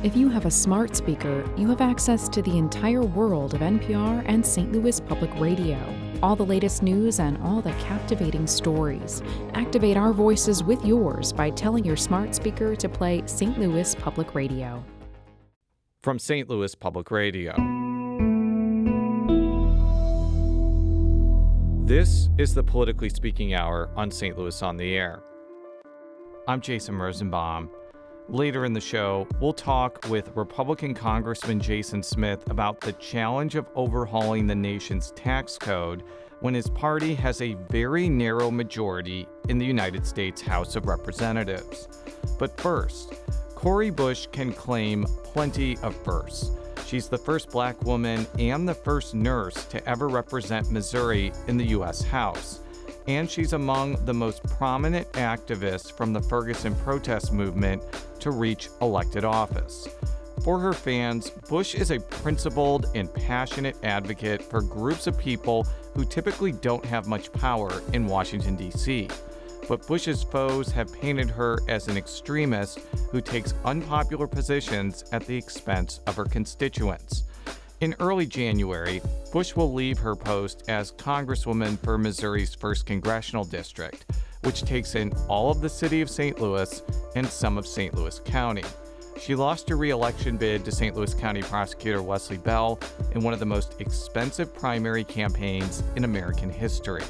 If you have a smart speaker, you have access to the entire world of NPR and St. Louis Public Radio. All the latest news and all the captivating stories. Activate our voices with yours by telling your smart speaker to play St. Louis Public Radio. From St. Louis Public Radio. This is the Politically Speaking Hour on St. Louis on the Air. I'm Jason Rosenbaum. Later in the show, we'll talk with Republican Congressman Jason Smith about the challenge of overhauling the nation's tax code when his party has a very narrow majority in the United States House of Representatives. But first, Cori Bush can claim plenty of firsts. She's the first Black woman and the first nurse to ever represent Missouri in the U.S. House. And she's among the most prominent activists from the Ferguson protest movement to reach elected office. For her fans, Bush is a principled and passionate advocate for groups of people who typically don't have much power in Washington, D.C. But Bush's foes have painted her as an extremist who takes unpopular positions at the expense of her constituents. In early January, Bush will leave her post as Congresswoman for Missouri's 1st Congressional District, which takes in all of the city of St. Louis and some of St. Louis County. She lost her re-election bid to St. Louis County Prosecutor Wesley Bell in one of the most expensive primary campaigns in American history.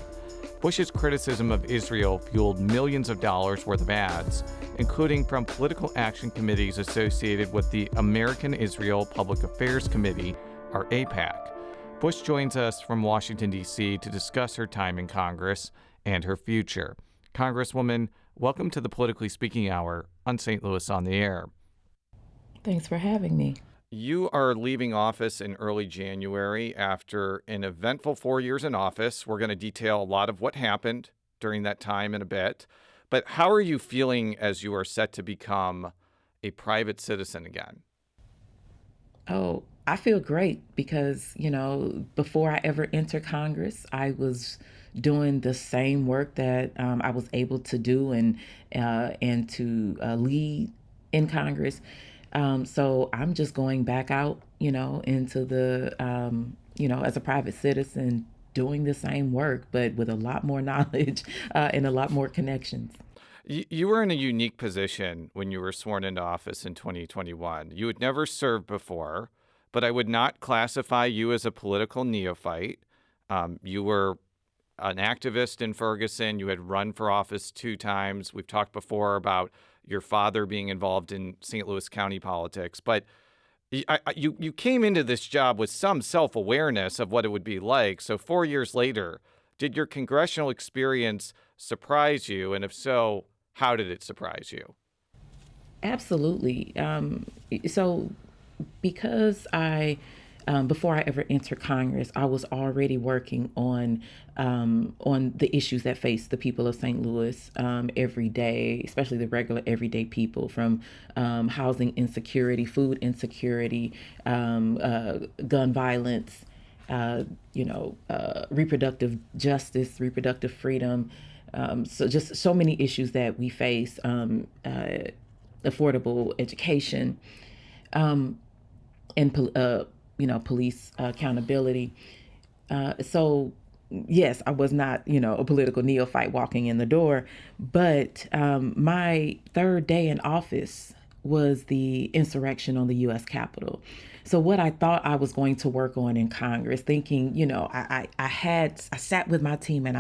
Bush's criticism of Israel fueled millions of dollars worth of ads, including from political action committees associated with the American Israel Public Affairs Committee, or AIPAC. Bush joins us from Washington, D.C. to discuss her time in Congress and her future. Congresswoman, welcome to the Politically Speaking Hour on St. Louis on the Air. Thanks for having me. You are leaving office in early January after an eventful 4 years in office. We're going to detail a lot of what happened during that time in a bit. But how are you feeling as you are set to become a private citizen again? Oh, I feel great because, before I ever entered Congress, I was doing the same work that I was able to do and to lead in Congress. So I'm just going back out, into the, as a private citizen, doing the same work, but with a lot more knowledge and a lot more connections. You were in a unique position when you were sworn into office in 2021. You had never served before, but I would not classify you as a political neophyte. You were an activist in Ferguson. You had run for office 2 times. We've talked before about your father being involved in St. Louis County politics. But you came into this job with some self-awareness of what it would be like. So 4 years later, did your congressional experience surprise you? And if so, how did it surprise you? Absolutely. So because before I ever entered Congress, I was already working on the issues that face the people of St. Louis every day, especially the regular everyday people, from housing insecurity, food insecurity, gun violence, reproductive justice, reproductive freedom. So just so many issues that we face, affordable education, and police accountability. So yes, I was not, a political neophyte walking in the door, but my 3rd day in office was the insurrection on the U.S. Capitol. So what I thought I was going to work on in Congress, thinking, I sat with my team and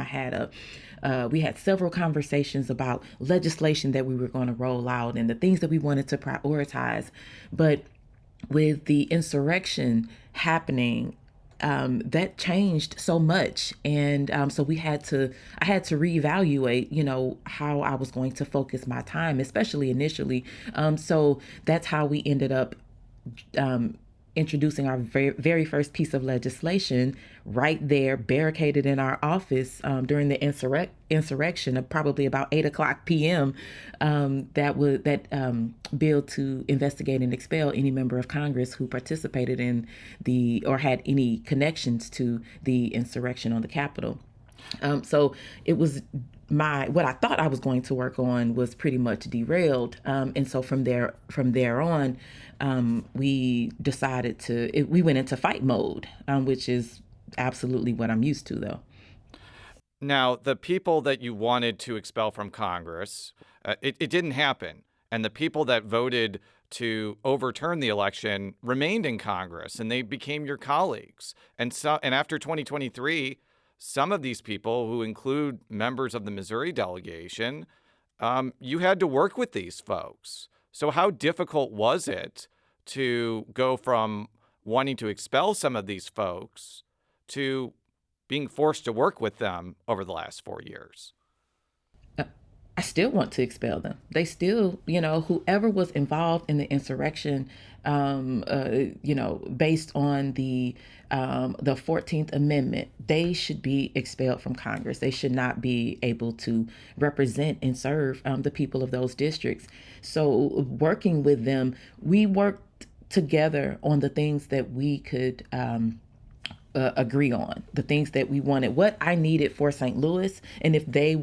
we had several conversations about legislation that we were going to roll out and the things that we wanted to prioritize. But with the insurrection happening, that changed so much. And so I had to reevaluate, how I was going to focus my time, especially initially. So that's how we ended up introducing our very first piece of legislation right there, barricaded in our office during the insurrection of probably about 8:00 p.m. That bill to investigate and expel any member of Congress who participated in or had any connections to the insurrection on the Capitol. So it was what I thought I was going to work on was pretty much derailed. And so from there on, we decided we went into fight mode, which is absolutely what I'm used to, though. Now, the people that you wanted to expel from Congress, it didn't happen. And the people that voted to overturn the election remained in Congress, and they became your colleagues. And after 2023, some of these people, who include members of the Missouri delegation, you had to work with these folks. So how difficult was it to go from wanting to expel some of these folks to being forced to work with them over the last 4 years? I still want to expel them. They still, whoever was involved in the insurrection, based on the 14th Amendment, they should be expelled from Congress. They should not be able to represent and serve the people of those districts. So working with them, we worked together on the things that we could agree on, the things that we wanted, what I needed for St. Louis, and if they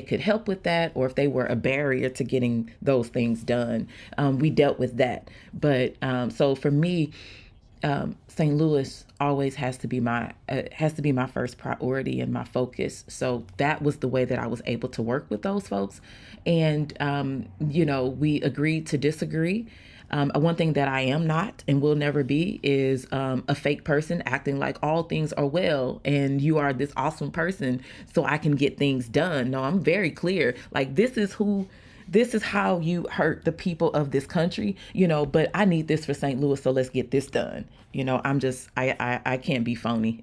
could help with that, or if they were a barrier to getting those things done, we dealt with that. But so for me, St. Louis always has to be my first priority and my focus. So that was the way that I was able to work with those folks, and we agreed to disagree. One thing that I am not and will never be is a fake person acting like all things are well and you are this awesome person so I can get things done. No, I'm very clear. Like, this is how you hurt the people of this country, but I need this for St. Louis, so let's get this done. I can't be phony.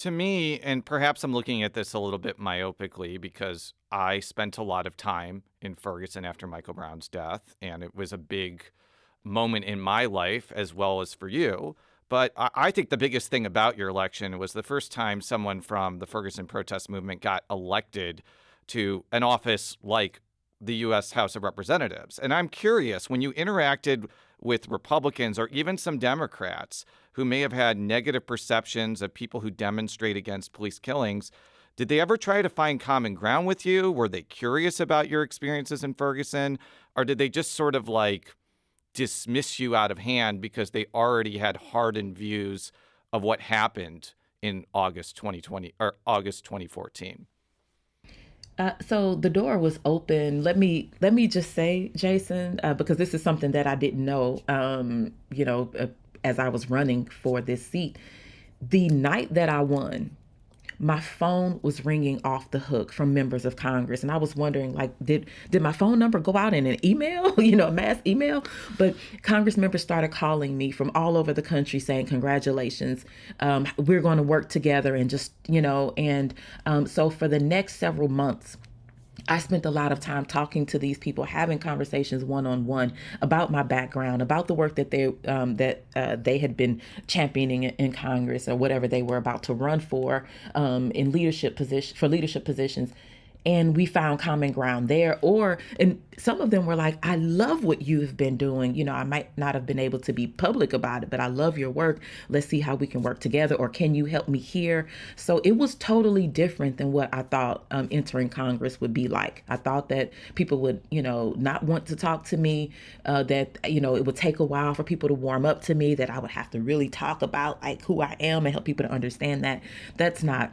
To me, and perhaps I'm looking at this a little bit myopically because I spent a lot of time in Ferguson after Michael Brown's death, and it was a big moment in my life as well as for you. But I think the biggest thing about your election was the first time someone from the Ferguson protest movement got elected to an office like the U.S. House of Representatives. And I'm curious, when you interacted with Republicans or even some Democrats who may have had negative perceptions of people who demonstrate against police killings, did they ever try to find common ground with you? Were they curious about your experiences in Ferguson? Or did they just sort of dismiss you out of hand because they already had hardened views of what happened in August 2020 or August 2014? So the door was open. Let me just say, Jason, because this is something that I didn't know, as I was running for this seat. The night that I won, my phone was ringing off the hook from members of Congress. And I was wondering, did my phone number go out in an email, a mass email? But Congress members started calling me from all over the country saying, congratulations, we're going to work together, and just, so for the next several months, I spent a lot of time talking to these people, having conversations one-on-one about my background, about the work that they had been championing in Congress, or whatever they were about to run for leadership positions. And we found common ground there. And some of them were like, I love what you have been doing. I might not have been able to be public about it, but I love your work. Let's see how we can work together. Or can you help me here? So it was totally different than what I thought entering Congress would be like. I thought that people would, not want to talk to me, that, it would take a while for people to warm up to me, that I would have to really talk about who I am and help people to understand that. That's not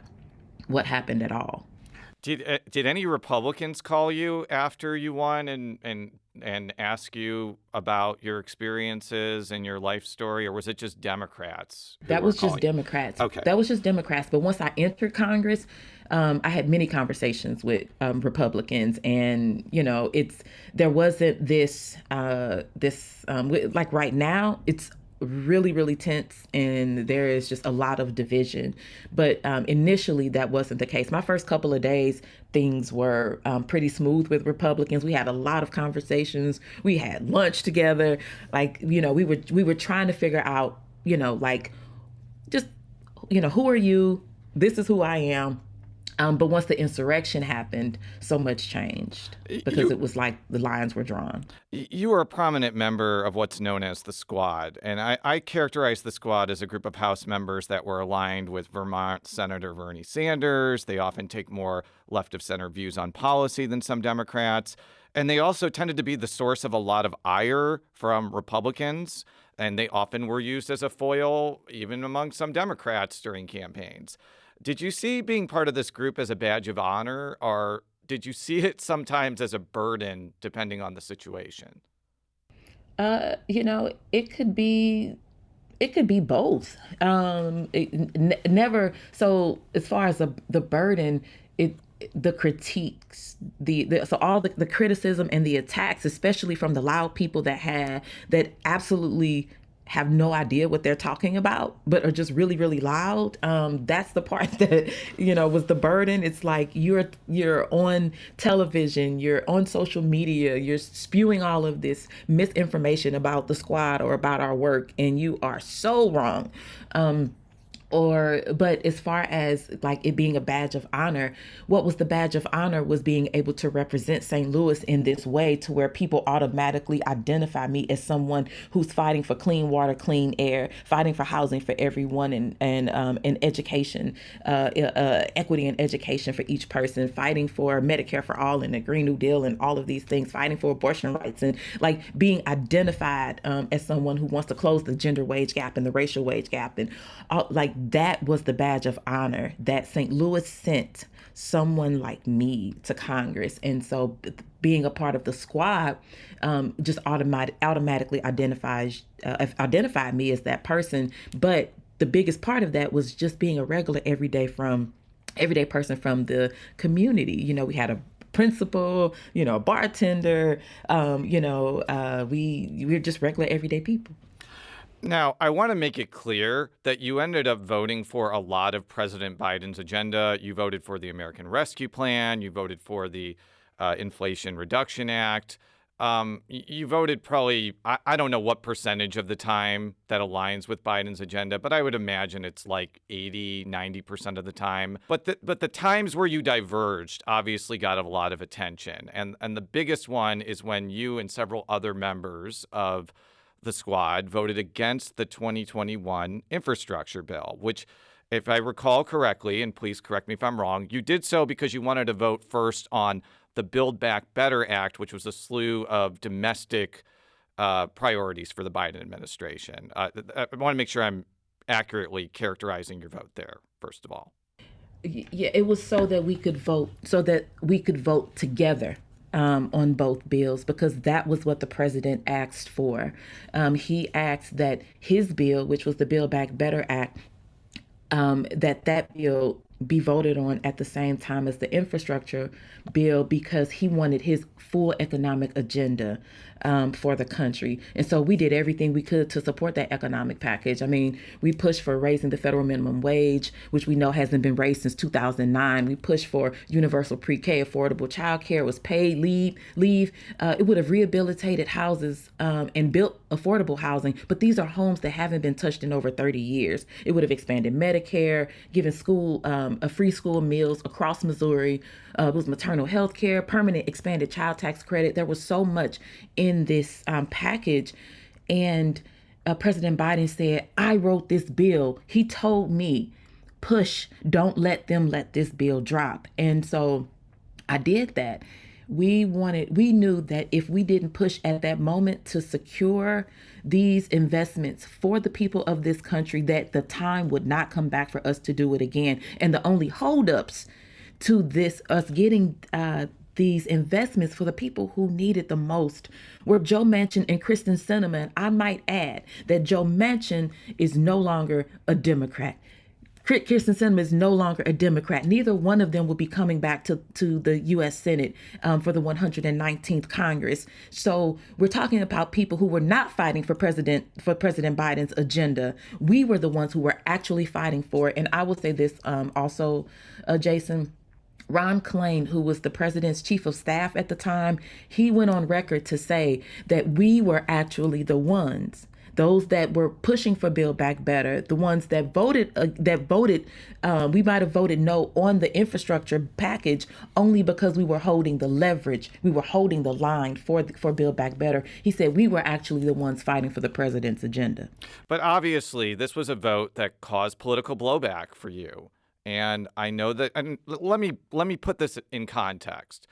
what happened at all. Did any Republicans call you after you won and ask you about your experiences and your life story, or was it just Democrats? That was just Democrats. Okay. That was just Democrats. But once I entered Congress, I had many conversations with Republicans, and there wasn't this like right now. It's really, really tense, and there is just a lot of division. But initially, that wasn't the case. My first couple of days, things were pretty smooth with Republicans. We had a lot of conversations. We had lunch together. We were trying to figure out, who are you? This is who I am. But once the insurrection happened, so much changed because it was like the lines were drawn. You are a prominent member of what's known as the Squad, and I characterize the Squad as a group of House members that were aligned with Vermont Senator Bernie Sanders. They often take more left-of-center views on policy than some Democrats, and they also tended to be the source of a lot of ire from Republicans, and they often were used as a foil even among some Democrats during campaigns. Did you see being part of this group as a badge of honor, or did you see it sometimes as a burden, depending on the situation? It could be both. Never. So as far as the burden, it the critiques, so all the criticism and the attacks, especially from the loud people that absolutely have no idea what they're talking about, but are just really, really loud. That's the part that, was the burden. It's like you're on television, you're on social media, you're spewing all of this misinformation about the Squad or about our work, and you are so wrong. But as far as like it being a badge of honor, what was the badge of honor was being able to represent St. Louis in this way to where people automatically identify me as someone who's fighting for clean water, clean air, fighting for housing for everyone, and education, equity and education for each person, fighting for Medicare for all and the Green New Deal and all of these things, fighting for abortion rights, and like being identified as someone who wants to close the gender wage gap and the racial wage gap, and like that was the badge of honor that St. Louis sent someone like me to Congress. And so being a part of the Squad just automatically identified me as that person. But the biggest part of that was just being a regular everyday person from the community. We had a principal, a bartender, we're just regular everyday people. Now, I want to make it clear that you ended up voting for a lot of President Biden's agenda. You voted for the American Rescue Plan. You voted for the Inflation Reduction Act. You voted probably, I don't know what percentage of the time that aligns with Biden's agenda, but I would imagine it's like 80-90% of the time. But the times where you diverged obviously got a lot of attention. And the biggest one is when you and several other members of the Squad voted against the 2021 infrastructure bill, which, if I recall correctly, and please correct me if I'm wrong, you did so because you wanted to vote first on the Build Back Better Act, which was a slew of domestic priorities for the Biden administration. I want to make sure I'm accurately characterizing your vote there, first of all. Yeah, it was so that we could vote together on both bills, because that was what the president asked for. He asked that his bill, which was the Build Back Better Act, that bill be voted on at the same time as the infrastructure bill, because he wanted his full economic agenda for the country. And so we did everything we could to support that economic package. I mean, we pushed for raising the federal minimum wage, which we know hasn't been raised since 2009. We pushed for universal pre-K, affordable child care, was paid leave. It would have rehabilitated houses and built affordable housing, but these are homes that haven't been touched in over 30 years. It would have expanded Medicare, given a free school meals across Missouri. It was maternal health care, permanent expanded child tax credit. There was so much in this package. And President Biden said, I wrote this bill. He told me, push, don't let them let this bill drop. And so I did that. We knew that if we didn't push at that moment to secure these investments for the people of this country, that the time would not come back for us to do it again. And the only holdups to us getting these investments for the people who need it the most were Joe Manchin and Kristen Sinema. And I might add that Joe Manchin is no longer a Democrat. Kirsten Sinema is no longer a Democrat. Neither one of them will be coming back to the U.S. Senate for the 119th Congress. So we're talking about people who were not fighting for President Biden's agenda. We were the ones who were actually fighting for it. And I will say this also, Jason. Ron Klain, who was the president's chief of staff at the time, he went on record to say that we were actually the ones those that were pushing for Build Back Better, the ones that we might have voted no on the infrastructure package only because we were holding the leverage, we were holding the line for Build Back Better. He said we were actually the ones fighting for the president's agenda. But obviously, this was a vote that caused political blowback for you. And I know that, and let me put this in context.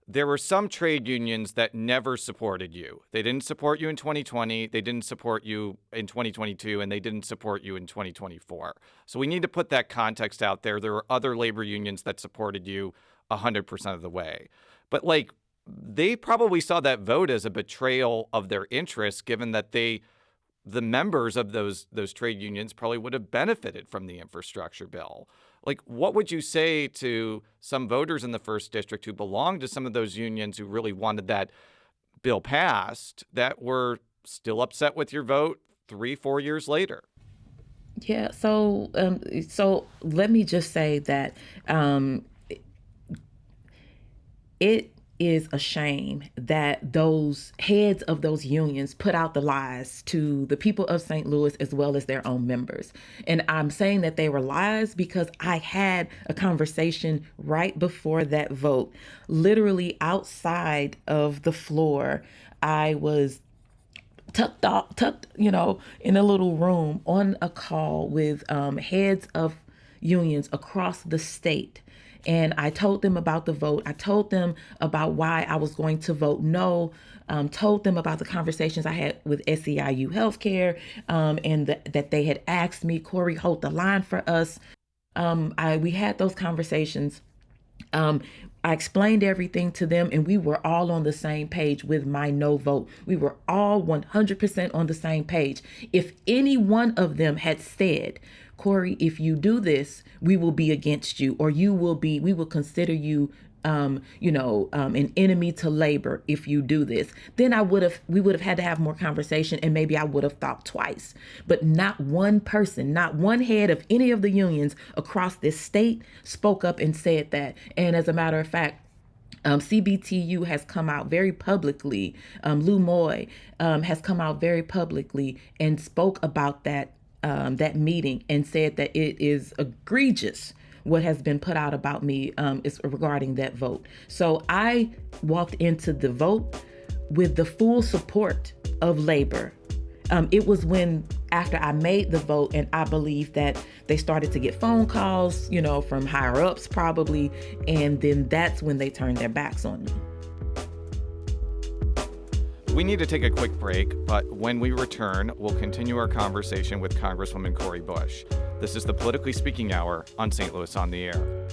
There were some trade unions that never supported you. They didn't support you in 2020, they didn't support you in 2022, and they didn't support you in 2024. So we need to put that context out there. There were other labor unions that supported you 100% of the way. But like, they probably saw that vote as a betrayal of their interests, given that the members of those trade unions probably would have benefited from the infrastructure bill. Like, what would you say to some voters in the first district who belonged to some of those unions who really wanted that bill passed that were still upset with your vote 3-4 years later? Yeah. So let me just say that it is a shame that those heads of those unions put out the lies to the people of St. Louis as well as their own members. And I'm saying that they were lies because I had a conversation right before that vote, literally outside of the floor. I was tucked, in a little room on a call with heads of unions across the state. And I told them about the vote. I told them about why I was going to vote no. Told them about the conversations I had with SEIU Healthcare, and that they had asked me, Cori, hold the line for us. We had those conversations. I explained everything to them, and we were all on the same page with my no vote. We were all 100% on the same page. If any one of them had said, Cori, if you do this, we will be against you, or we will consider you, an enemy to labor if you do this, then we would have had to have more conversation, and maybe I would have thought twice. But not one person, not one head of any of the unions across this state spoke up and said that. And as a matter of fact, CBTU has come out very publicly. Lou Moy has come out very publicly and spoke about that meeting and said that it is egregious what has been put out about me is regarding that vote. So I walked into the vote with the full support of labor. It was after I made the vote, and I believe that they started to get phone calls, from higher ups probably, and then that's when they turned their backs on me. We need to take a quick break, but when we return, we'll continue our conversation with Congresswoman Cori Bush. This is the Politically Speaking Hour on St. Louis on the Air.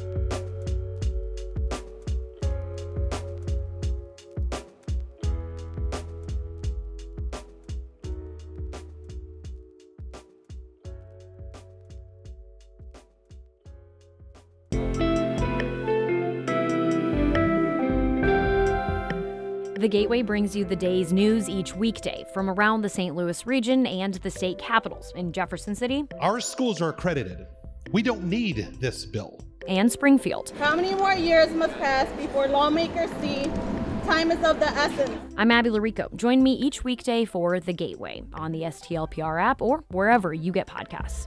The Gateway brings you the day's news each weekday from around the St. Louis region and the state capitals in Jefferson City. Our schools are accredited. We don't need this bill. And Springfield. How many more years must pass before lawmakers see time is of the essence? I'm Abby Larico. Join me each weekday for The Gateway on the STLPR app or wherever you get podcasts.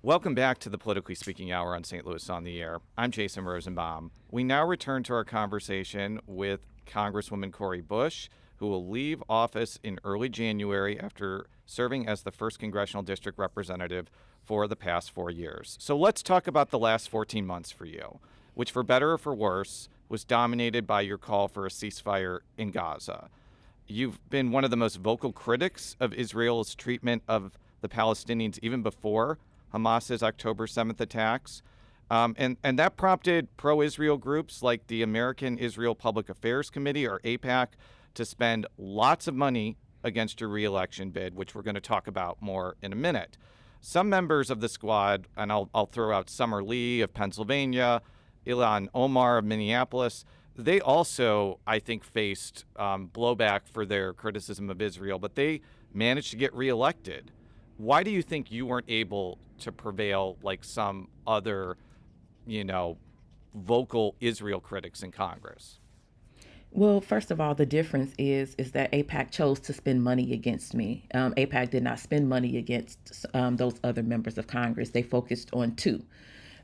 Welcome back to the Politically Speaking Hour on St. Louis on the Air. I'm Jason Rosenbaum. We now return to our conversation with Congresswoman Cori Bush, who will leave office in early January after serving as the 1st Congressional District Representative for the past 4 years. So let's talk about the last 14 months for you, which for better or for worse was dominated by your call for a ceasefire in Gaza. You've been one of the most vocal critics of Israel's treatment of the Palestinians even before Hamas's October 7th attacks. And that prompted pro-Israel groups like the American Israel Public Affairs Committee, or AIPAC, to spend lots of money against your re-election bid, which we're going to talk about more in a minute. Some members of the squad, and I'll throw out Summer Lee of Pennsylvania, Ilhan Omar of Minneapolis, they also, I think, faced blowback for their criticism of Israel, but they managed to get reelected. Why do you think you weren't able to prevail like some other, vocal Israel critics in Congress? Well, first of all, the difference is that AIPAC chose to spend money against me. AIPAC did not spend money against those other members of Congress. They focused on two,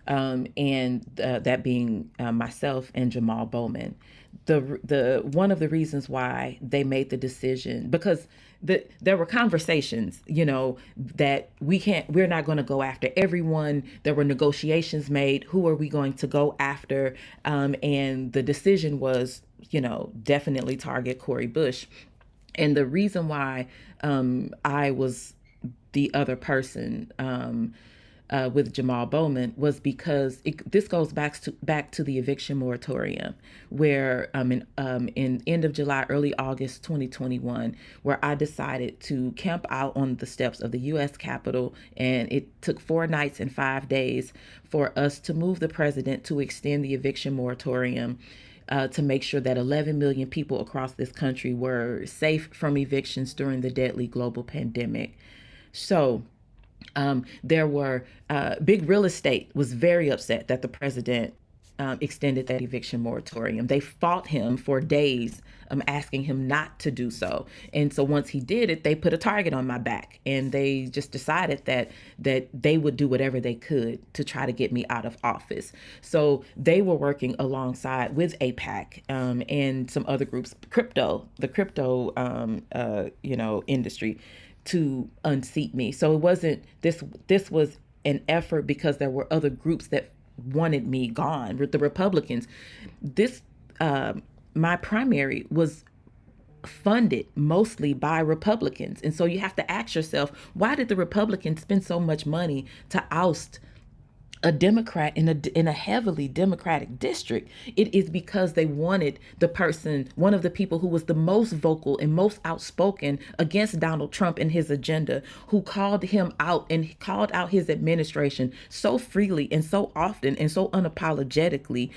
and that being myself and Jamal Bowman. The one of the reasons why they made the decision, because there were conversations, that we're not going to go after everyone. There were negotiations made. Who are we going to go after? And the decision was, definitely target Cori Bush. And the reason why I was the other person with Jamal Bowman was because this goes back to the eviction moratorium, where in end of July, early August 2021, where I decided to camp out on the steps of the U.S. Capitol, and it took 4 nights and 5 days for us to move the president to extend the eviction moratorium. To make sure that 11 million people across this country were safe from evictions during the deadly global pandemic. So there were big real estate was very upset that the president extended that eviction moratorium. They fought him for days, asking him not to do so. And so once he did it, they put a target on my back, and they just decided that they would do whatever they could to try to get me out of office. So they were working alongside with AIPAC and some other groups, the crypto industry, to unseat me. So it wasn't this was an effort because there were other groups that wanted me gone. With the Republicans, my primary was funded mostly by Republicans. And so you have to ask yourself, why did the Republicans spend so much money to oust a Democrat in a heavily Democratic district? It is because they wanted one of the people who was the most vocal and most outspoken against Donald Trump and his agenda, who called him out and called out his administration so freely and so often and so unapologetically.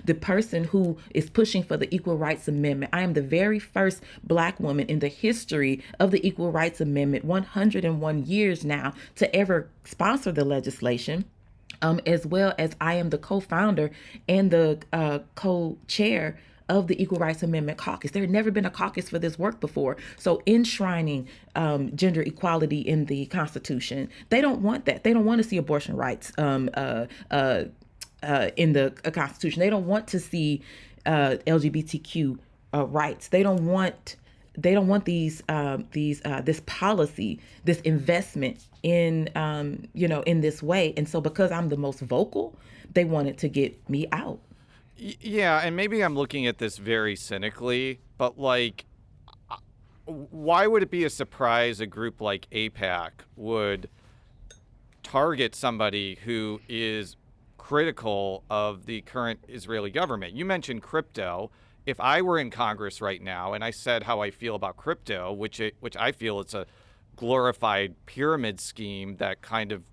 The person who is pushing for the Equal Rights Amendment. I am the very first Black woman in the history of the Equal Rights Amendment, 101 years now, to ever sponsor the legislation. As well as I am the co-founder and the co-chair of the Equal Rights Amendment Caucus. There had never been a caucus for this work before. So enshrining gender equality in the Constitution, they don't want that. They don't want to see abortion rights in the Constitution. They don't want to see LGBTQ rights. They don't want this policy, this investment in in this way. And so because I'm the most vocal, they wanted to get me out. Yeah, and maybe I'm looking at this very cynically, but why would it be a surprise a group like AIPAC would target somebody who is critical of the current Israeli government? You mentioned crypto. If I were in Congress right now and I said how I feel about crypto, which I feel it's a glorified pyramid scheme that kind of,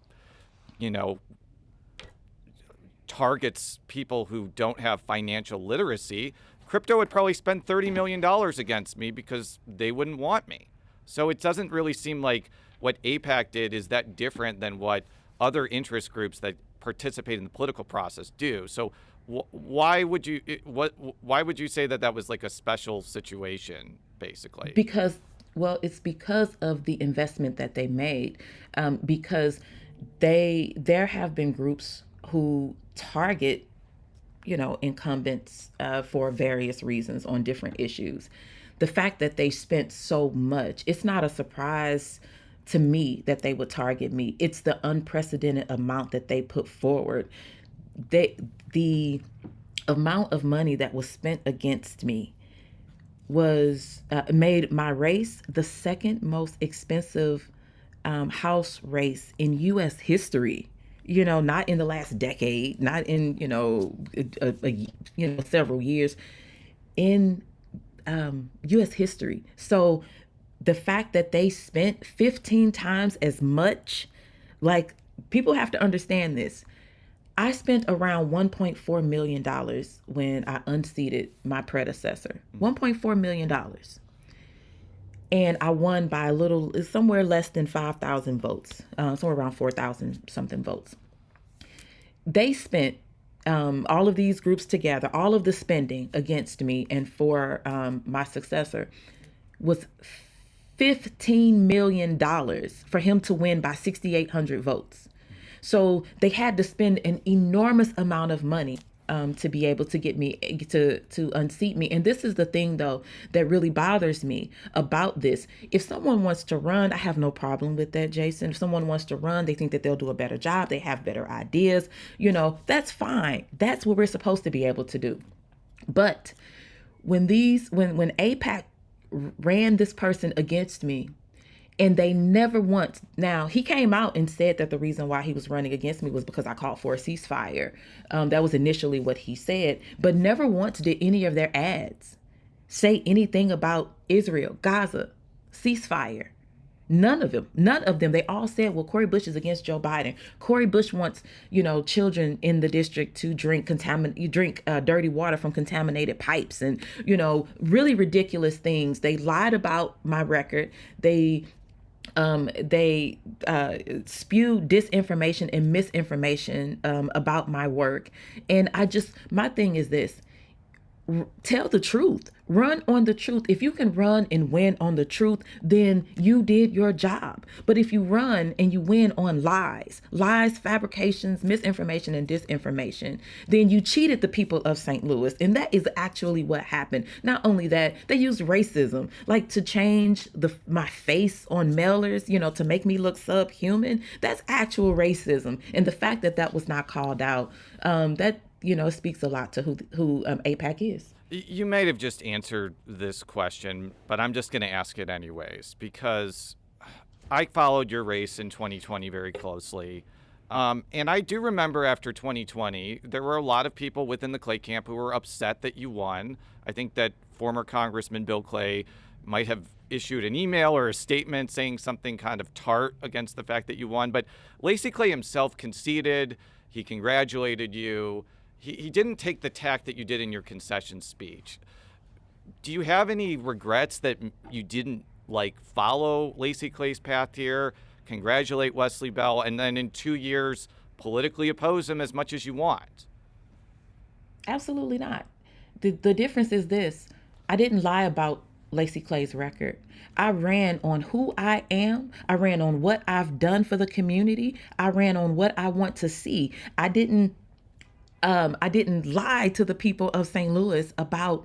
targets people who don't have financial literacy, crypto would probably spend $30 million against me because they wouldn't want me. So it doesn't really seem like what AIPAC did is that different than what other interest groups that participate in the political process do. So why would you say that was like a special situation, basically? It's because of the investment that they made. Because there have been groups who target, incumbents for various reasons on different issues. The fact that they spent so much, it's not a surprise to me that they would target me. It's the unprecedented amount that they put forward. The amount of money that was spent against me was made my race the second most expensive House race in U.S. history. Not in the last decade, not in several years, in U.S. history. So the fact that they spent 15 times as much, people have to understand this. I spent around $1.4 million when I unseated my predecessor. $1.4 million. And I won by somewhere less than 5,000 votes, somewhere around 4,000 something votes. They spent all of these groups together, all of the spending against me and for my successor was $15 million for him to win by 6,800 votes. So they had to spend an enormous amount of money to be able to get me to unseat me. And this is the thing, though, that really bothers me about this. If someone wants to run, I have no problem with that, Jason. If someone wants to run, they think that they'll do a better job. They have better ideas. That's fine. That's what we're supposed to be able to do. But when AIPAC ran this person against me, and they never once, now he came out and said that the reason why he was running against me was because I called for a ceasefire. That was initially what he said, but never once did any of their ads say anything about Israel, Gaza, ceasefire. None of them. They all said, well, Cori Bush is against Joe Biden. Cori Bush wants, children in the district to drink dirty water from contaminated pipes and, really ridiculous things. They lied about my record. They spew disinformation and misinformation about my work. And my thing is this: tell the truth. Run on the truth. If you can run and win on the truth, then you did your job. But if you run and you win on lies, fabrications, misinformation, and disinformation, then you cheated the people of St. Louis. And that is actually what happened. Not only that, they used racism, like to change my face on mailers, to make me look subhuman. That's actual racism. And the fact that that was not called out, that speaks a lot to who AIPAC is. You might have just answered this question, but I'm just going to ask it anyways, because I followed your race in 2020 very closely. And I do remember after 2020, there were a lot of people within the Clay camp who were upset that you won. I think that former Congressman Bill Clay might have issued an email or a statement saying something kind of tart against the fact that you won. But Lacy Clay himself conceded. He congratulated you. He didn't take the tack that you did in your concession speech. Do you have any regrets that you didn't follow Lacy Clay's path here, congratulate Wesley Bell, and then in 2 years politically oppose him as much as you want? Absolutely not. The difference is this: I didn't lie about Lacy Clay's record. I ran on who I am. I ran on what I've done for the community. I ran on what I want to see. I didn't lie to the people of St. Louis about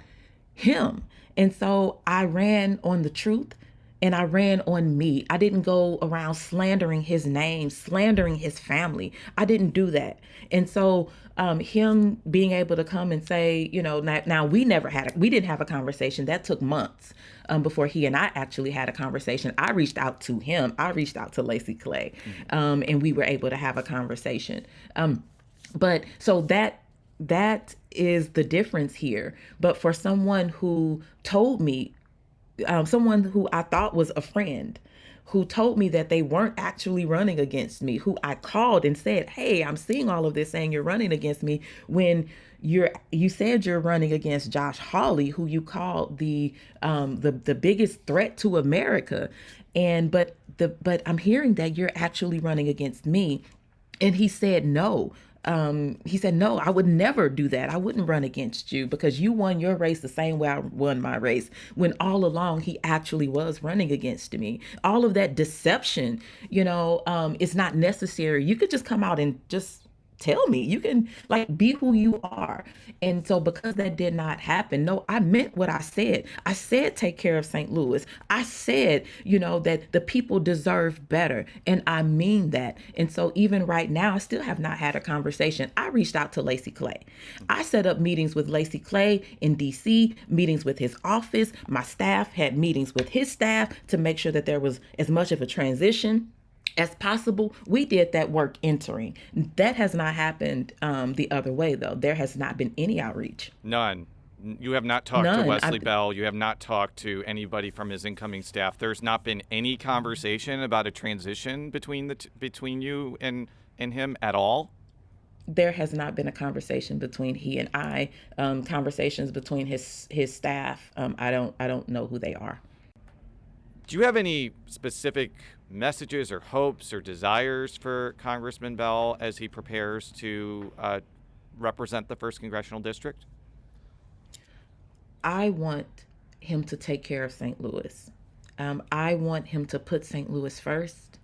him. And so I ran on the truth, and I ran on me. I didn't go around slandering his name, slandering his family. I didn't do that. And so him being able to come and say, now we didn't have a conversation. That took months before he and I actually had a conversation. I reached out to him. I reached out to Lacy Clay, and we were able to have a conversation. But so that is the difference here. But for someone who told me, someone who I thought was a friend, who told me that they weren't actually running against me, who I called and said, hey, I'm seeing all of this saying you're running against me, when you said you're running against Josh Hawley, who you called the biggest threat to America. But I'm hearing that you're actually running against me. And he said no. No, I would never do that. I wouldn't run against you because you won your race the same way I won my race, when all along he actually was running against me. All of that deception, is not necessary. You could just come out and just tell me. You can be who you are. And so because that did not happen, no, I meant what I said. I said, take care of St. Louis. I said, that the people deserve better. And I mean that. And so even right now, I still have not had a conversation. I reached out to Lacy Clay. I set up meetings with Lacy Clay in DC, meetings with his office. My staff had meetings with his staff to make sure that there was as much of a transition as possible. We did that work entering. That has not happened the other way, though. There has not been any outreach. None. You have not talked to Wesley Bell. You have not talked to anybody from his incoming staff. There's not been any conversation about a transition between you and him at all? There has not been a conversation between he and I. Conversations between his staff. I don't know who they are. Do you have any specific messages or hopes or desires for Congressman Bell as he prepares to represent the 1st Congressional District? I want him to take care of St. Louis. I want him to put St. Louis first.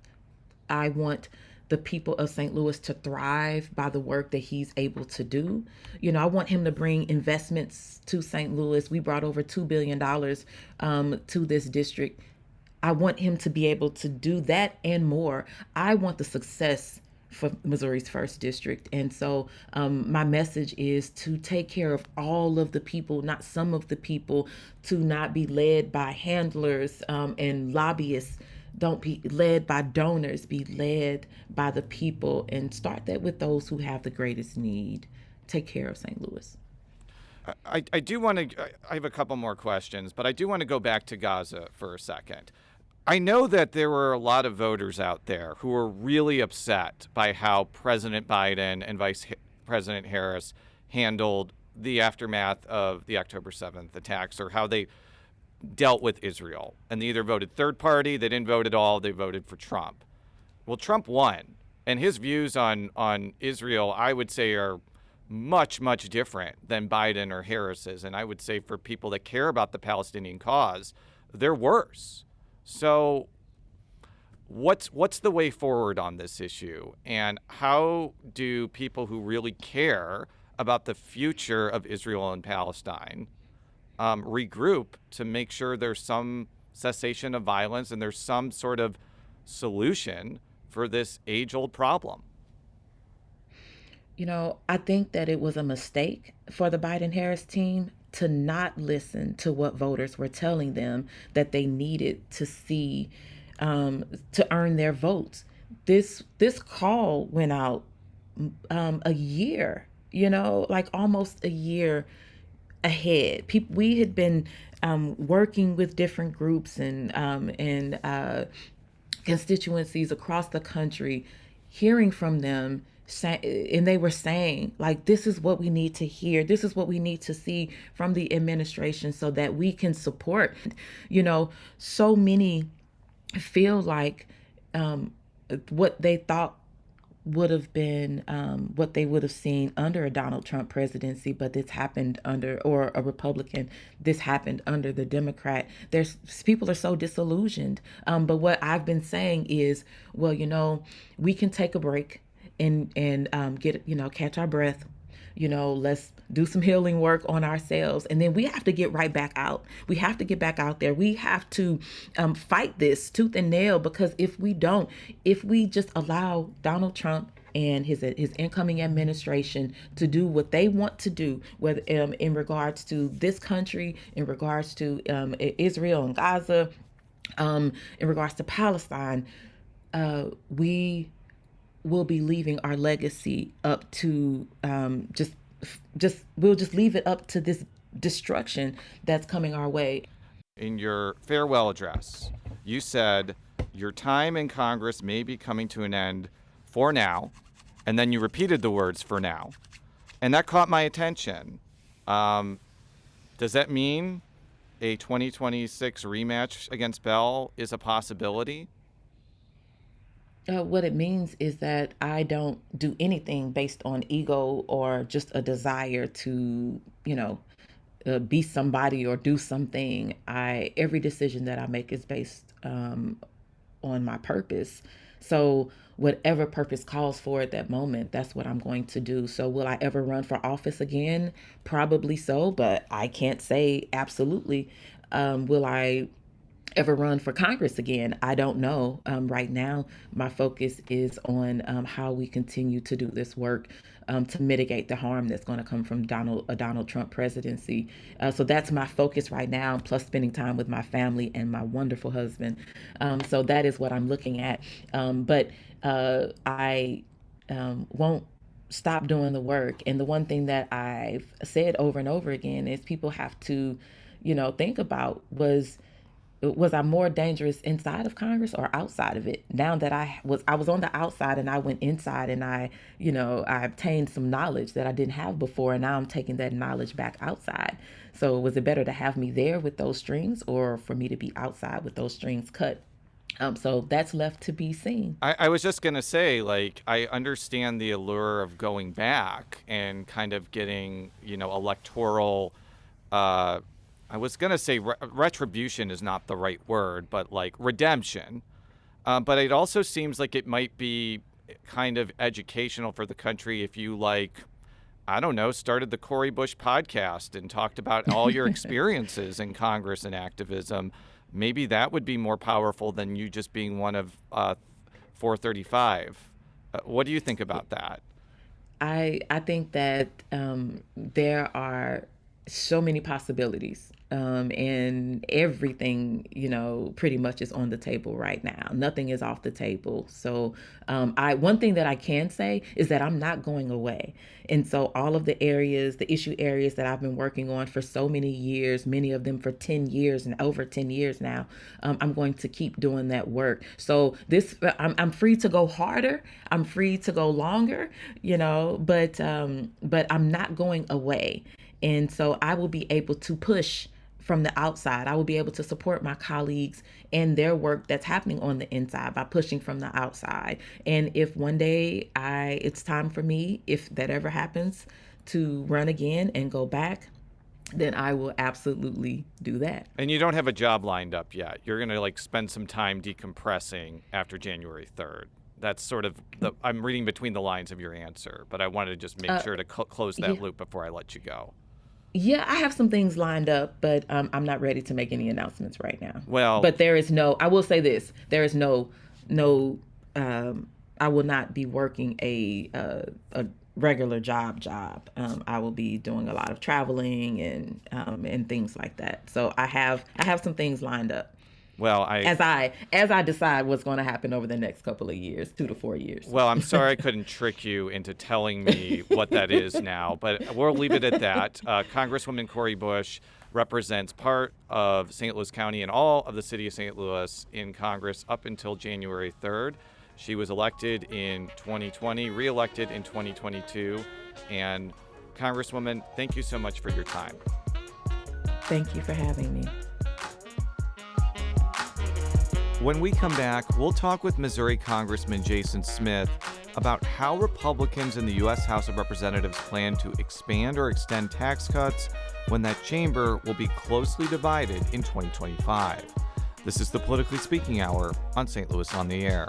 I want the people of St. Louis to thrive by the work that he's able to do. I want him to bring investments to St. Louis. We brought over $2 billion to this district. I want him to be able to do that and more. I want the success for Missouri's 1st District. And so my message is to take care of all of the people, not some of the people, to not be led by handlers and lobbyists. Don't be led by donors, be led by the people, and start that with those who have the greatest need. Take care of St. Louis. I do want to, I have a couple more questions, but I do want to go back to Gaza for a second. I know that there were a lot of voters out there who were really upset by how President Biden and Vice President Harris handled the aftermath of the October 7th attacks, or how they dealt with Israel. And they either voted third party, they didn't vote at all, they voted for Trump. Well, Trump won, and his views on Israel, I would say, are much, much different than Biden or Harris's. And I would say for people that care about the Palestinian cause, they're worse. So what's the way forward on this issue? And how do people who really care about the future of Israel and Palestine regroup to make sure there's some cessation of violence and there's some sort of solution for this age-old problem? I think that it was a mistake for the Biden-Harris team to not listen to what voters were telling them that they needed to see to earn their votes. This call went out a year, like almost a year ahead. We had been working with different groups and constituencies across the country, hearing from them, and they were saying, like, this is what we need to hear. This is what we need to see from the administration so that we can support. So many feel like what they thought would have been what they would have seen under a Donald Trump presidency, but this happened under, or a Republican, this happened under the Democrat. People are so disillusioned. But what I've been saying is, well, we can take a break and get, catch our breath. Let's do some healing work on ourselves. And then we have to get right back out. We have to get back out there. We have to fight this tooth and nail, because if we just allow Donald Trump and his incoming administration to do what they want to do, whether in regards to this country, in regards to Israel and Gaza, in regards to Palestine, we will be leaving our legacy up to we'll just leave it up to this destruction that's coming our way. In your farewell address, you said your time in Congress may be coming to an end for now, and then you repeated the words "for now," and that caught my attention. Does that mean a 2026 rematch against Bell is a possibility? What it means is that I don't do anything based on ego or just a desire to, be somebody or do something. Every decision that I make is based on my purpose. So whatever purpose calls for at that moment, that's what I'm going to do. So will I ever run for office again? Probably so, but I can't say absolutely. Will I ever run for Congress again? I don't know. Right now, my focus is on how we continue to do this work to mitigate the harm that's going to come from a Donald Trump presidency. So that's my focus right now, plus spending time with my family and my wonderful husband. So that is what I'm looking at. But I won't stop doing the work. And the one thing that I've said over and over again is people have to, think about was I more dangerous inside of Congress or outside of it? Now that I was on the outside and I went inside and I obtained some knowledge that I didn't have before, and now I'm taking that knowledge back outside. So was it better to have me there with those strings, or for me to be outside with those strings cut? So that's left to be seen. I was just going to say, like, I understand the allure of going back and kind of getting, electoral. I was going to say retribution is not the right word, but like redemption. But it also seems like it might be kind of educational for the country if you, like, I don't know, started the Cori Bush podcast and talked about all your experiences in Congress and activism. Maybe that would be more powerful than you just being one of 435. What do you think about that? I think that there are so many possibilities, and everything, pretty much is on the table right now. Nothing is off the table. So I one thing that I can say is that I'm not going away. And so all of the issue areas that I've been working on for so many years, many of them for 10 years and over 10 years now, I'm going to keep doing that work. So I'm free to go harder. I'm free to go longer, but I'm not going away. And so I will be able to push from the outside. I will be able to support my colleagues and their work that's happening on the inside by pushing from the outside. And if one day it's time for me, if that ever happens, to run again and go back, then I will absolutely do that. And you don't have a job lined up yet. You're going to like spend some time decompressing after January 3rd. That's sort of I'm reading between the lines of your answer, but I wanted to just make sure to close that loop before I let you go. Yeah, I have some things lined up, but I'm not ready to make any announcements right now. Well, but I will say this, there is no, I will not be working a regular job. I will be doing a lot of traveling and things like that. So I have some things lined up. Well, as I decide what's going to happen over the next couple of years, 2 to 4 years. Well, I'm sorry I couldn't trick you into telling me what that is now, but we'll leave it at that. Congresswoman Cori Bush represents part of St. Louis County and all of the city of St. Louis in Congress up until January 3rd. She was elected in 2020, reelected in 2022. And Congresswoman, thank you so much for your time. Thank you for having me. When we come back, we'll talk with Missouri Congressman Jason Smith about how Republicans in the U.S. House of Representatives plan to expand or extend tax cuts when that chamber will be closely divided in 2025. This is the Politically Speaking Hour on St. Louis on the Air.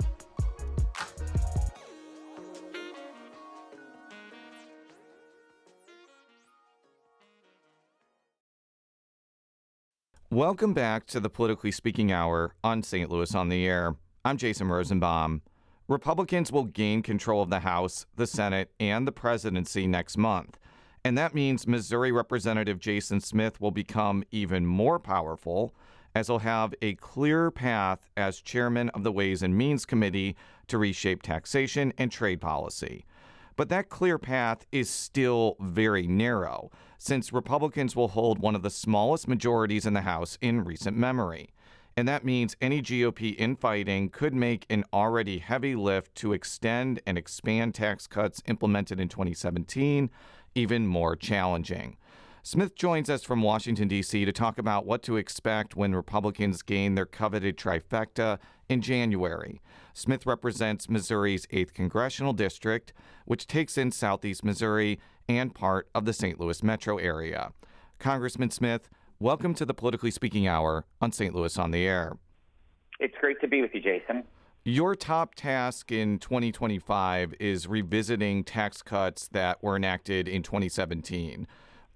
Welcome back to the Politically Speaking Hour on St. Louis on the Air. I'm Jason Rosenbaum. Republicans will gain control of the House, the Senate, and the presidency next month. And that means Missouri Representative Jason Smith will become even more powerful, as he'll have a clearer path as chairman of the Ways and Means Committee to reshape taxation and trade policy. But that clear path is still very narrow, since Republicans will hold one of the smallest majorities in the House in recent memory. And that means any GOP infighting could make an already heavy lift to extend and expand tax cuts implemented in 2017 even more challenging. Smith joins us from Washington, D.C. to talk about what to expect when Republicans gain their coveted trifecta in January. Smith represents Missouri's 8th Congressional District, which takes in southeast Missouri and part of the St. Louis metro area. Congressman Smith, welcome to the Politically Speaking Hour on St. Louis on the Air. It's great to be with you, Jason. Your top task in 2025 is revisiting tax cuts that were enacted in 2017.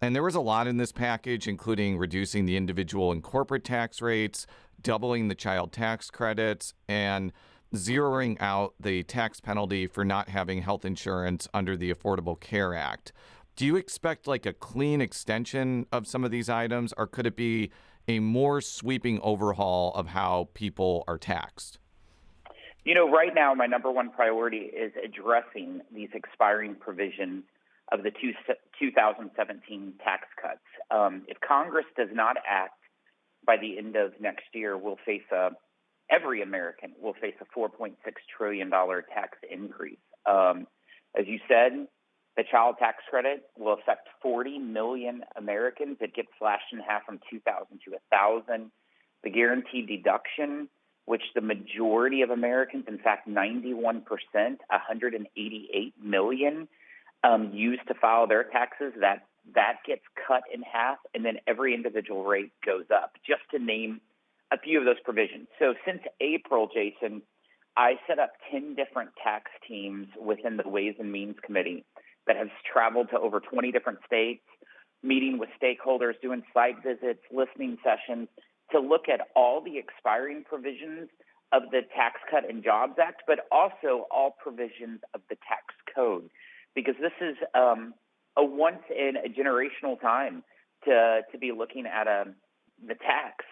And there was a lot in this package, including reducing the individual and corporate tax rates, doubling the child tax credits, and zeroing out the tax penalty for not having health insurance under the Affordable Care Act. Do you expect like a clean extension of some of these items, or could it be a more sweeping overhaul of how people are taxed? You know, right now, my number one priority is addressing these expiring provisions of the 2017 tax cuts. If Congress does not act by the end of next year, every American will face a $4.6 trillion tax increase. As you said, the child tax credit will affect 40 million Americans. It gets slashed in half from $2,000 to $1,000. The guaranteed deduction which the majority of Americans, in fact, 91%, 188 million, use to file their taxes, that gets cut in half, and then every individual rate goes up, just to name a few of those provisions. So since April, Jason, I set up 10 different tax teams within the Ways and Means Committee that has traveled to over 20 different states, meeting with stakeholders, doing site visits, listening sessions, to look at all the expiring provisions of the Tax Cut and Jobs Act, but also all provisions of the tax code, because this is a once in a generational time to be looking at the tax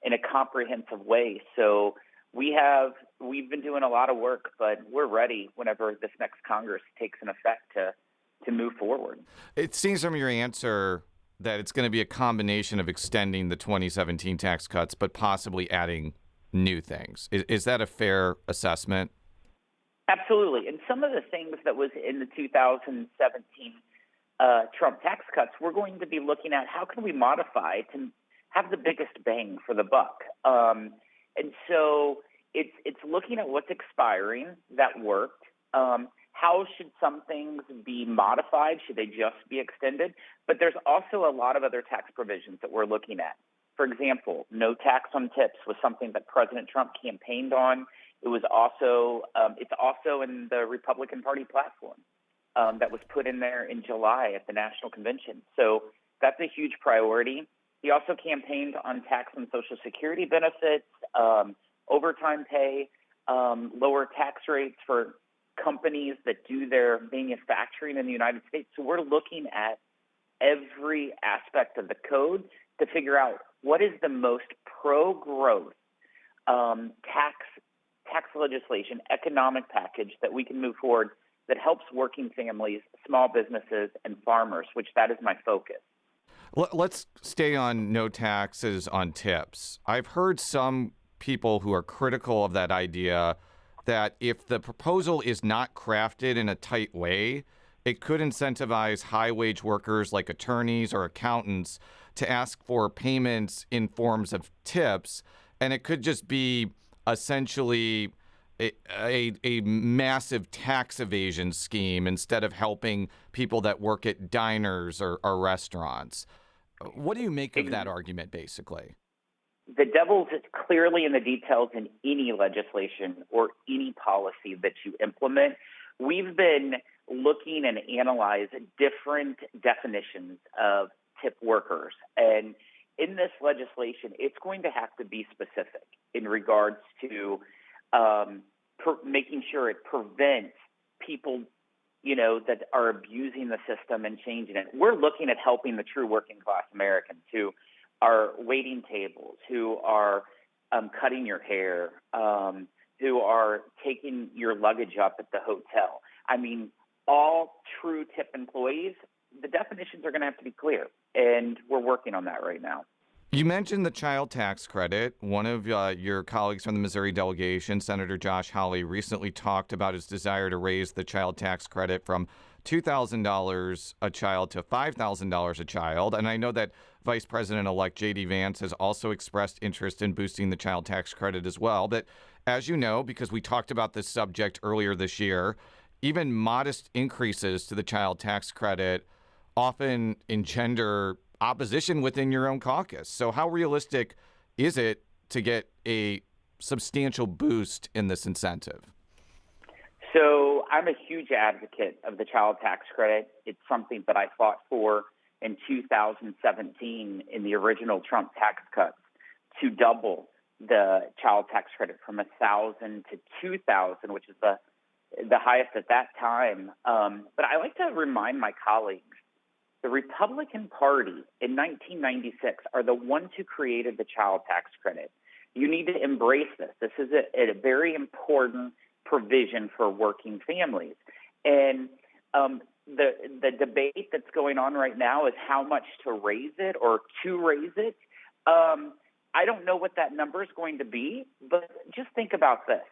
in a comprehensive way. So we've been doing a lot of work, but we're ready whenever this next Congress takes an effect to move forward. It seems from your answer that it's going to be a combination of extending the 2017 tax cuts, but possibly adding new things. Is that a fair assessment? Absolutely. And some of the things that was in the 2017 Trump tax cuts, we're going to be looking at how can we modify to have the biggest bang for the buck. And so it's looking at what's expiring that worked. How should some things be modified? Should they just be extended? But there's also a lot of other tax provisions that we're looking at. For example, no tax on tips was something that President Trump campaigned on. It was also it's also in the Republican Party platform that was put in there in July at the National Convention. So that's a huge priority. He also campaigned on tax and Social Security benefits, overtime pay, lower tax rates for companies that do their manufacturing in the United States. So we're looking at every aspect of the code to figure out what is the most pro-growth tax legislation, economic package that we can move forward that helps working families, small businesses, and farmers, which that is my focus. Let's stay on no taxes on tips. I've heard some people who are critical of that idea that if the proposal is not crafted in a tight way, it could incentivize high-wage workers like attorneys or accountants to ask for payments in forms of tips, and it could just be essentially a massive tax evasion scheme instead of helping people that work at diners or restaurants. What do you make of that argument, basically? The devil's clearly in the details in any legislation or any policy that you implement. We've been looking and analyzing different definitions of tip workers. And in this legislation, it's going to have to be specific in regards to making sure it prevents people, that are abusing the system and changing it. We're looking at helping the true working class Americans who are waiting tables, who are cutting your hair, who are taking your luggage up at the hotel. I mean, all true tip employees, the definitions are going to have to be clear, and we're working on that right now. You mentioned the child tax credit. One of your colleagues from the Missouri delegation, Senator Josh Hawley, recently talked about his desire to raise the child tax credit from $2,000 a child to $5,000 a child. And I know that Vice President-elect J.D. Vance has also expressed interest in boosting the child tax credit as well. But as you know, because we talked about this subject earlier this year, even modest increases to the child tax credit often engender opposition within your own caucus. So how realistic is it to get a substantial boost in this incentive? So I'm a huge advocate of the child tax credit. It's something that I fought for in 2017 in the original Trump tax cuts to double the child tax credit from $1,000 to $2,000, which is the highest at that time. But I like to remind my colleagues, the Republican Party in 1996 are the ones who created the child tax credit. You need to embrace this. This is a very important provision for working families. And the debate that's going on right now is how much to raise it or to raise it. I don't know what that number is going to be, but just think about this.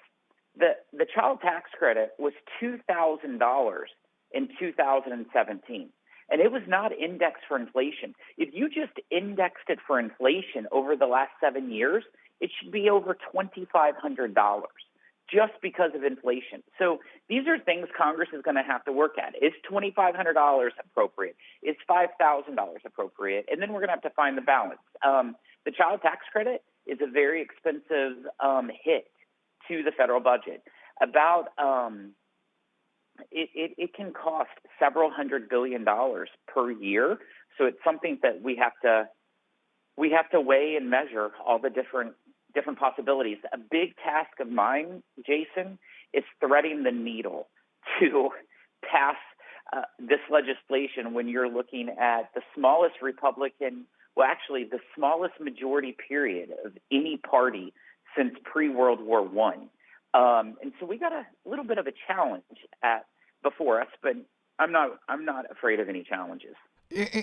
The child tax credit was $2,000 in 2017. and it was not indexed for inflation. If you just indexed it for inflation over the last 7 years, it should be over $2,500 just because of inflation. So these are things Congress is going to have to work at. Is $2,500 appropriate? Is $5,000 appropriate? And then we're going to have to find the balance. The child tax credit is a very expensive hit to the federal budget. It can cost several $100 billion per year. So it's something that we have to weigh and measure all the different possibilities. A big task of mine, Jason, is threading the needle to pass this legislation when you're looking at the smallest the smallest majority period of any party since pre-World War I. And so we got a little bit of a challenge before us, but I'm not afraid of any challenges.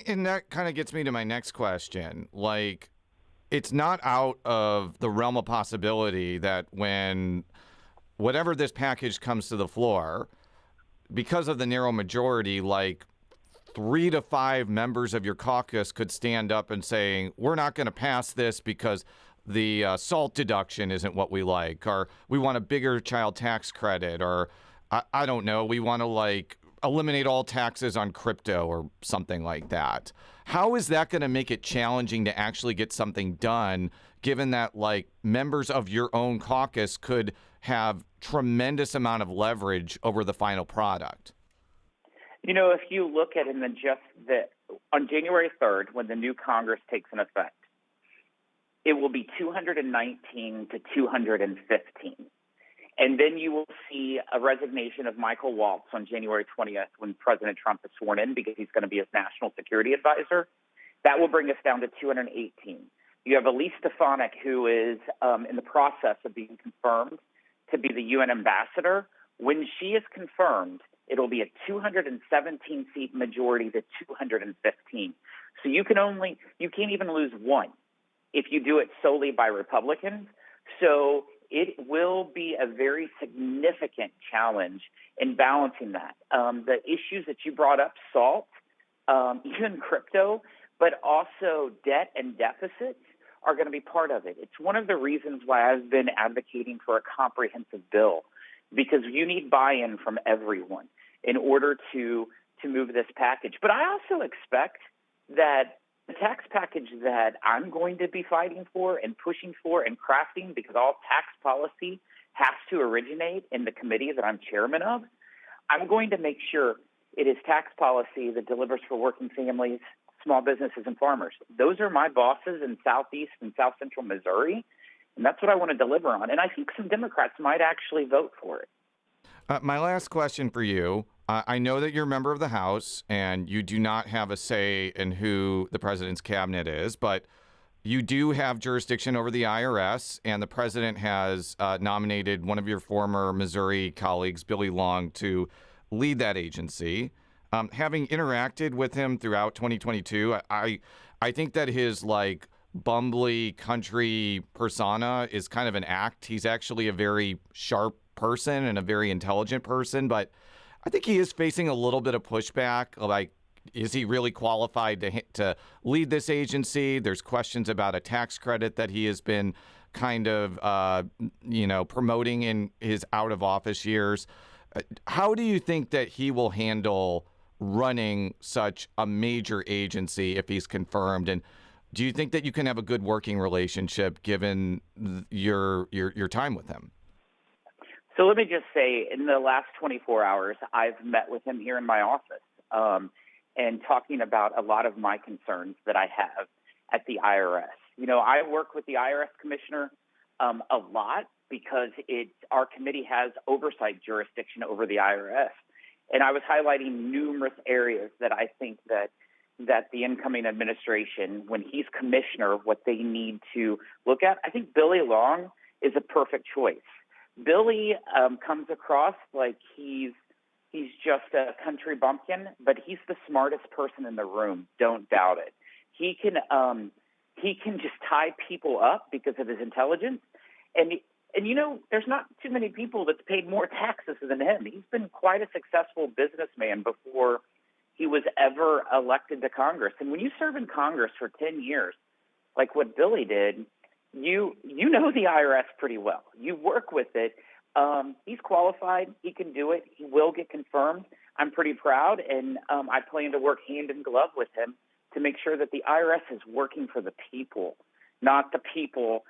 And that kind of gets me to my next question. Like, it's not out of the realm of possibility that when whatever this package comes to the floor, because of the narrow majority, like 3 to 5 members of your caucus could stand up and say, we're not going to pass this because the SALT deduction isn't what we like, or we want a bigger child tax credit, or I don't know, we want to eliminate all taxes on crypto or something like that. How is that going to make it challenging to actually get something done, given that members of your own caucus could have tremendous amount of leverage over the final product? If you look at on January 3rd, when the new Congress takes in effect, it will be 219 to 215. And then you will see a resignation of Michael Waltz on January 20th when President Trump is sworn in, because he's going to be his national security advisor. That will bring us down to 218. You have Elise Stefanik, who is in the process of being confirmed to be the UN ambassador. When she is confirmed, it'll be a 217-seat majority to 215. So you can't even lose one if you do it solely by Republicans. So it will be a very significant challenge in balancing that. The issues that you brought up, SALT, even crypto, but also debt and deficits are going to be part of it. It's one of the reasons why I've been advocating for a comprehensive bill, because you need buy-in from everyone in order to move this package. But I also expect that the tax package that I'm going to be fighting for and pushing for and crafting, because all tax policy has to originate in the committee that I'm chairman of, I'm going to make sure it is tax policy that delivers for working families, small businesses, and farmers. Those are my bosses in Southeast and South Central Missouri, and that's what I want to deliver on. And I think some Democrats might actually vote for it. My last question for you. I know that you're a member of the House and you do not have a say in who the president's cabinet is, but you do have jurisdiction over the IRS, and the president has nominated one of your former Missouri colleagues, Billy Long, to lead that agency. Having interacted with him throughout 2022, I think that his bumbly country persona is kind of an act. He's actually a very sharp person and a very intelligent person, but I think he is facing a little bit of pushback. Is he really qualified to lead this agency? There's questions about a tax credit that he has been kind of, promoting in his out of office years. How do you think that he will handle running such a major agency if he's confirmed? And do you think that you can have a good working relationship given your time with him? So let me just say, in the last 24 hours, I've met with him here in my office and talking about a lot of my concerns that I have at the IRS. I work with the IRS commissioner a lot because our committee has oversight jurisdiction over the IRS. And I was highlighting numerous areas that I think that the incoming administration, when he's commissioner, what they need to look at. I think Billy Long is a perfect choice. Billy comes across like he's just a country bumpkin, but he's the smartest person in the room. Don't doubt it. He can just tie people up because of his intelligence, and there's not too many people that's paid more taxes than him. He's been quite a successful businessman before he was ever elected to Congress. And when you serve in Congress for 10 years, like what Billy did, you know the IRS pretty well. You work with it. He's qualified. He can do it. He will get confirmed. I'm pretty proud, and I plan to work hand in glove with him to make sure that the IRS is working for the people, not the people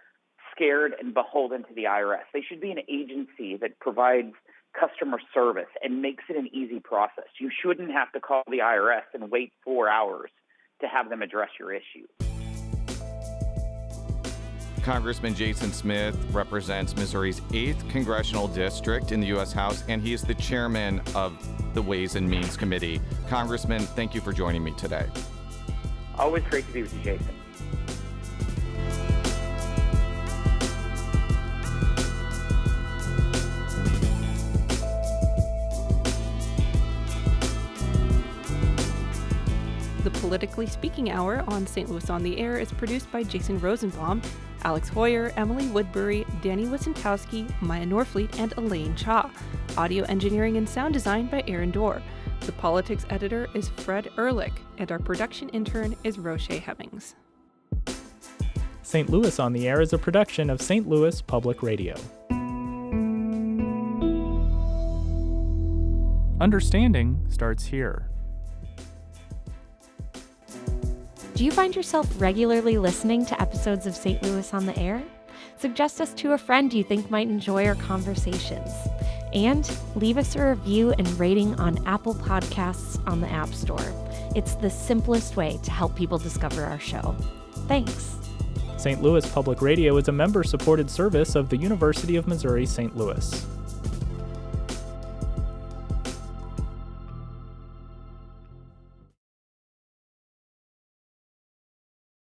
scared and beholden to the IRS. They should be an agency that provides customer service and makes it an easy process. You shouldn't have to call the IRS and wait 4 hours to have them address your issue. Congressman Jason Smith represents Missouri's 8th congressional district in the U.S. House, and he is the chairman of the Ways and Means Committee. Congressman, thank you for joining me today. Always great to be with you, Jason. The Politically Speaking Hour on St. Louis on the Air is produced by Jason Rosenbaum, Alex Hoyer, Emily Woodbury, Danny Wysentowski, Maya Norfleet, and Elaine Cha. Audio engineering and sound design by Aaron Dorr. The politics editor is Fred Ehrlich, and our production intern is Roche Hemmings. St. Louis on the Air is a production of St. Louis Public Radio. Understanding starts here. Do you find yourself regularly listening to episodes of St. Louis on the Air? Suggest us to a friend you think might enjoy our conversations. And leave us a review and rating on Apple Podcasts on the App Store. It's the simplest way to help people discover our show. Thanks. St. Louis Public Radio is a member-supported service of the University of Missouri St. Louis.